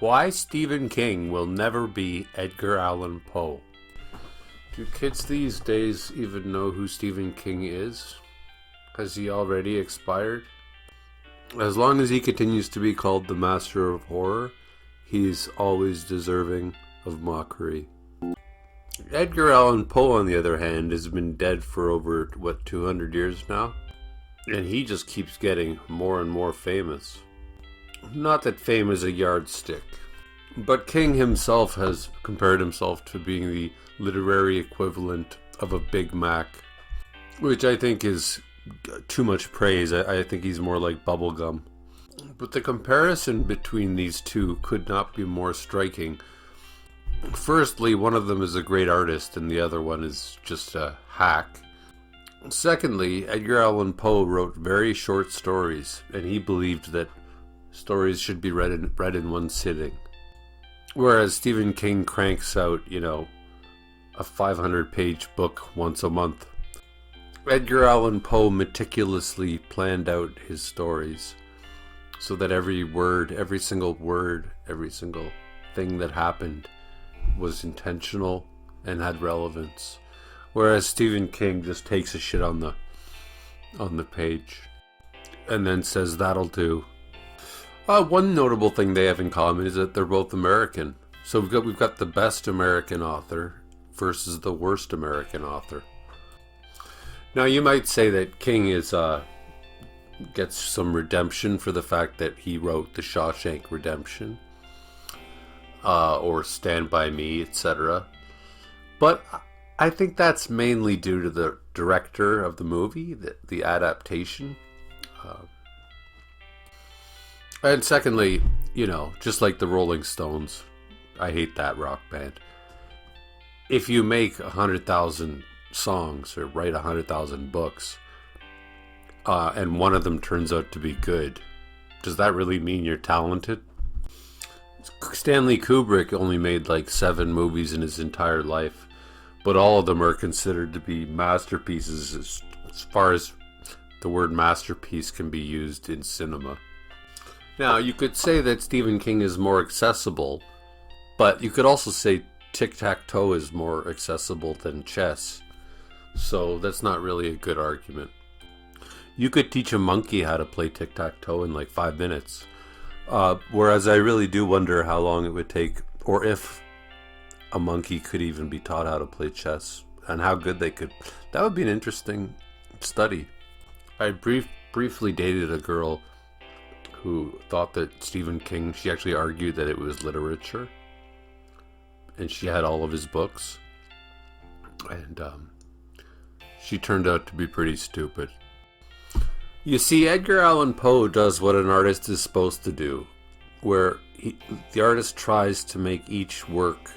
Why Stephen King will never be Edgar Allan Poe. Do kids these days even know who Stephen King is? Has he already expired? As long as he continues to be called the Master of Horror, he's always deserving of mockery. Edgar Allan Poe, on the other hand, has been dead for over, 200 years now? And he just keeps getting more and more famous. Not that fame is a yardstick, but King himself has compared himself to being the literary equivalent of a Big Mac, which I think is too much praise. I think he's more like bubblegum. But the comparison between these two could not be more striking. Firstly, one of them is a great artist and the other one is just a hack. Secondly, Edgar Allan Poe wrote very short stories, and he believed that stories should be read in one sitting. Whereas Stephen King cranks out, a 500-page book once a month. Edgar Allan Poe meticulously planned out his stories so that every single word, every single thing that happened was intentional and had relevance. Whereas Stephen King just takes a shit on the page and then says that'll do. One notable thing they have in common is that they're both American. So we've got the best American author versus the worst American author. Now you might say that King gets some redemption for the fact that he wrote The Shawshank Redemption, or Stand By Me, etc. But I think that's mainly due to the director of the movie, the adaptation. And secondly, just like the Rolling Stones, I hate that rock band. If you make 100,000 songs or write 100,000 books, and one of them turns out to be good, does that really mean you're talented? Stanley Kubrick only made like 7 movies in his entire life, but all of them are considered to be masterpieces as far as the word masterpiece can be used in cinema. Now, you could say that Stephen King is more accessible, but you could also say tic-tac-toe is more accessible than chess. So that's not really a good argument. You could teach a monkey how to play tic-tac-toe in like 5 minutes. Whereas I really do wonder how long it would take, or if a monkey could even be taught how to play chess, and how good they could. That would be an interesting study. I briefly dated a girl who thought that Stephen King, she actually argued that it was literature, and she had all of his books, and she turned out to be pretty stupid. You see, Edgar Allan Poe does what an artist is supposed to do, where the artist tries to make each work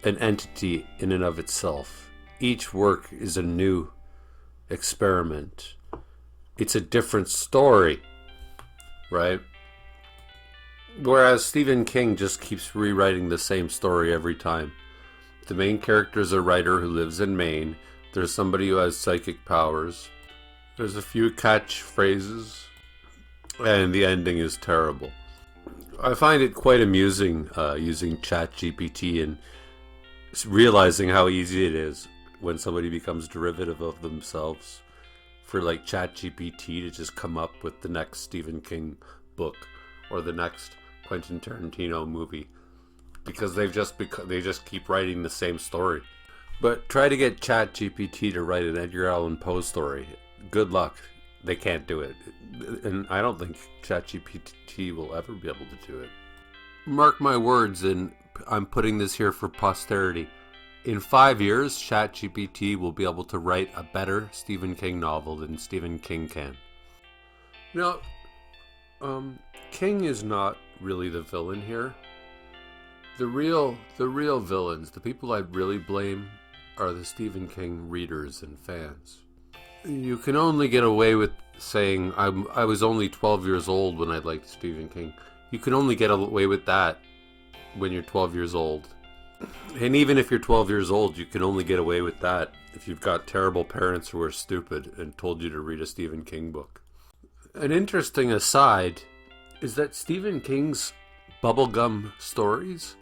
an entity in and of itself. Each work is a new experiment. It's a different story, right? Whereas Stephen King just keeps rewriting the same story every time. The main character is a writer who lives in Maine. There's somebody who has psychic powers. There's a few catchphrases, and the ending is terrible. I find it quite amusing using ChatGPT and realizing how easy it is when somebody becomes derivative of themselves for like ChatGPT to just come up with the next Stephen King book or the next Quentin Tarantino movie, because they just keep writing the same story. But try to get ChatGPT to write an Edgar Allan Poe story. Good luck. They can't do it. And I don't think ChatGPT will ever be able to do it. Mark my words, and I'm putting this here for posterity. In 5 years, ChatGPT will be able to write a better Stephen King novel than Stephen King can. Now, King is not really the villain here. The real villains, the people I really blame, are the Stephen King readers and fans. You can only get away with saying, I was only 12 years old when I liked Stephen King. You can only get away with that when you're 12 years old. And even if you're 12 years old, you can only get away with that if you've got terrible parents who are stupid and told you to read a Stephen King book. An interesting aside is that Stephen King's bubblegum stories,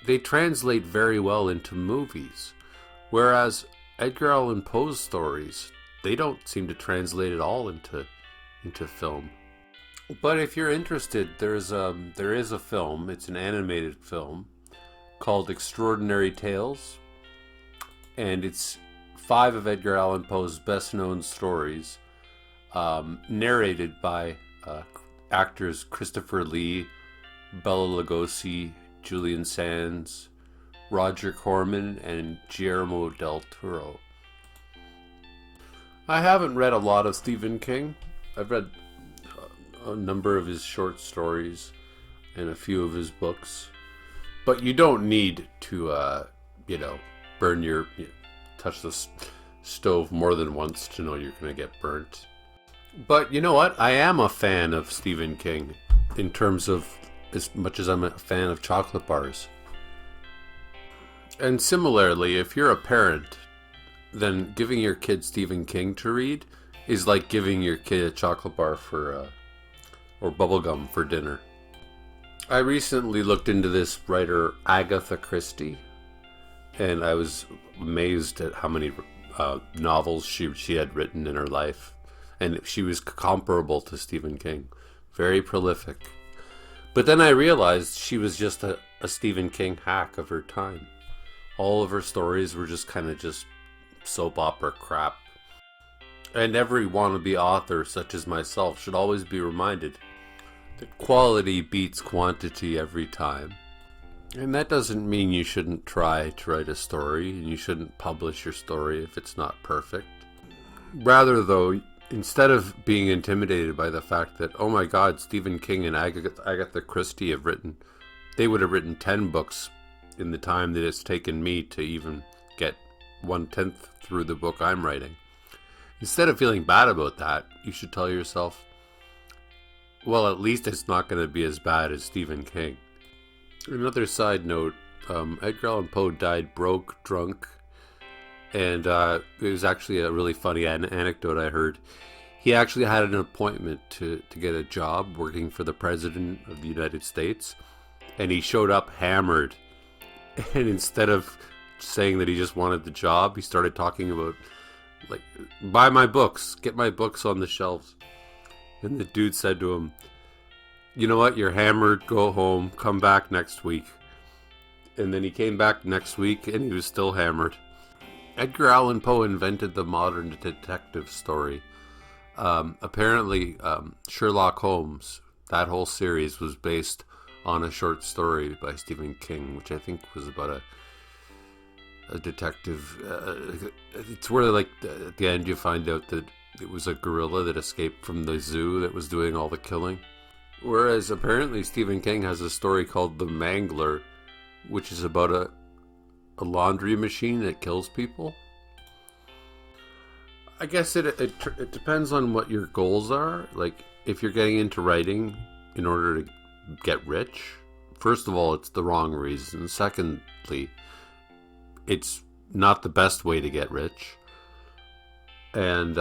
they translate very well into movies. Whereas Edgar Allan Poe's stories, they don't seem to translate at all into film. But if you're interested, there is a film. It's an animated film called Extraordinary Tales, and it's 5 of Edgar Allan Poe's best-known stories, narrated by actors Christopher Lee, Bela Lugosi, Julian Sands, Roger Corman, and Guillermo del Toro. I haven't read a lot of Stephen King. I've read a number of his short stories and a few of his books. But you don't need to, touch the stove more than once to know you're going to get burnt. But you know what? I am a fan of Stephen King in terms of as much as I'm a fan of chocolate bars. And similarly, if you're a parent, then giving your kid Stephen King to read is like giving your kid a chocolate bar or bubblegum for dinner. I recently looked into this writer, Agatha Christie, and I was amazed at how many novels she had written in her life. And she was comparable to Stephen King. Very prolific. But then I realized she was just a Stephen King hack of her time. All of her stories were just kind of just soap opera crap. And every wannabe author, such as myself, should always be reminded that quality beats quantity every time. And that doesn't mean you shouldn't try to write a story, and you shouldn't publish your story if it's not perfect. Rather, though, instead of being intimidated by the fact that, oh my God, Stephen King and Agatha Christie they would have written 10 books in the time that it's taken me to even get 1/10 through the book I'm writing. Instead of feeling bad about that, you should tell yourself, well, at least it's not going to be as bad as Stephen King. Another side note, Edgar Allan Poe died broke, drunk, and it was actually a really funny anecdote I heard. He actually had an appointment to get a job working for the President of the United States, and he showed up hammered. And instead of saying that he just wanted the job, he started talking about, like, buy my books, get my books on the shelves. And the dude said to him, you know what, you're hammered, go home, come back next week. And then he came back next week and he was still hammered. Edgar Allan Poe invented the modern detective story. Apparently, Sherlock Holmes, that whole series was based on a short story by Stephen King, which I think was about a detective. It's where, like, at the end you find out that it was a gorilla that escaped from the zoo that was doing all the killing. Whereas apparently Stephen King has a story called The Mangler, which is about a laundry machine that kills people. I guess it depends on what your goals are. Like, if you're getting into writing in order to get rich, first of all, it's the wrong reason. Secondly, it's not the best way to get rich. And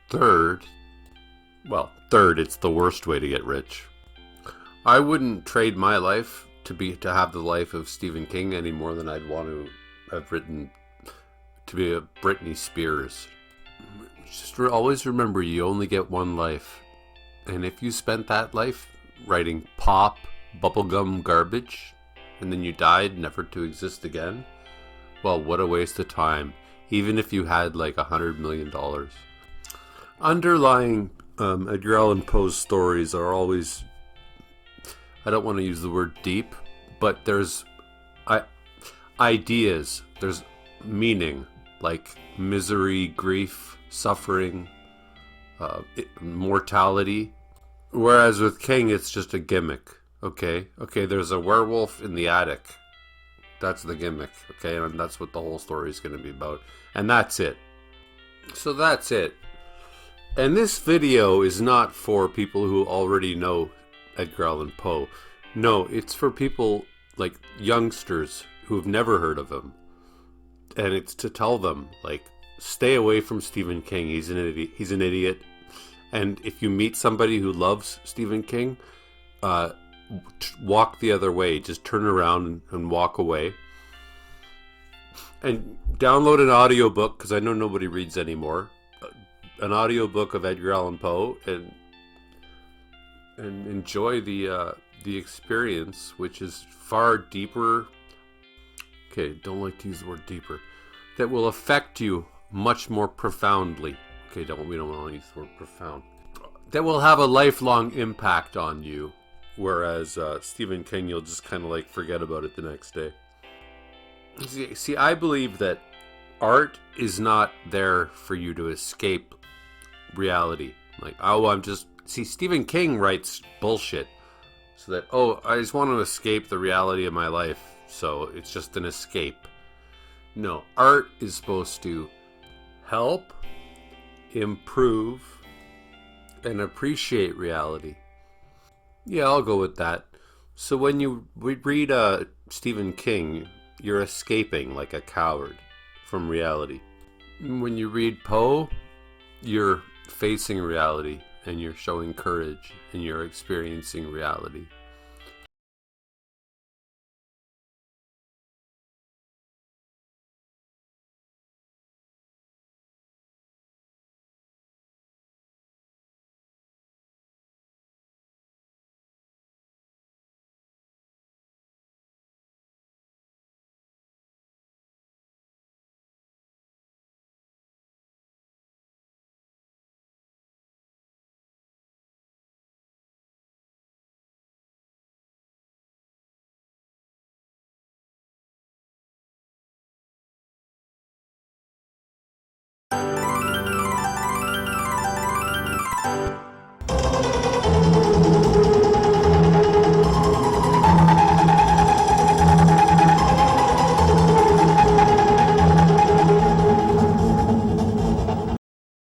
third, it's the worst way to get rich. I wouldn't trade my life to have the life of Stephen King any more than I'd want to have written to be a Britney Spears. Just always remember, you only get one life. And if you spent that life writing pop, bubblegum garbage, and then you died never to exist again, well, what a waste of time. Even if you had like $100 million. Underlying Edgar Allan Poe's stories are always, I don't want to use the word deep, but there's ideas, there's meaning, like misery, grief, suffering, mortality. Whereas with King, it's just a gimmick. Okay, there's a werewolf in the attic. That's the gimmick, okay? And that's what the whole story is going to be about. And that's it. So that's it. And this video is not for people who already know Edgar Allan Poe. No, it's for people like youngsters who have never heard of him. And it's to tell them, like, stay away from Stephen King. He's an idiot. And if you meet somebody who loves Stephen King, walk the other way. Just turn around and walk away. And download an audiobook, because I know nobody reads anymore. An audiobook of Edgar Allan Poe, and enjoy the experience, which is far deeper. Okay, don't like to use the word deeper. That will affect you much more profoundly. Okay, we don't want to use the word profound. That will have a lifelong impact on you. Whereas Stephen King, you'll just kind of like forget about it the next day. See, I believe that art is not there for you to escape reality. Like, Stephen King writes bullshit. So that, I just want to escape the reality of my life. So it's just an escape. No, art is supposed to help, improve, and appreciate reality. Yeah, I'll go with that. So when you read Stephen King, you're escaping like a coward from reality. When you read Poe, you're facing reality, and you're showing courage, and you're experiencing reality.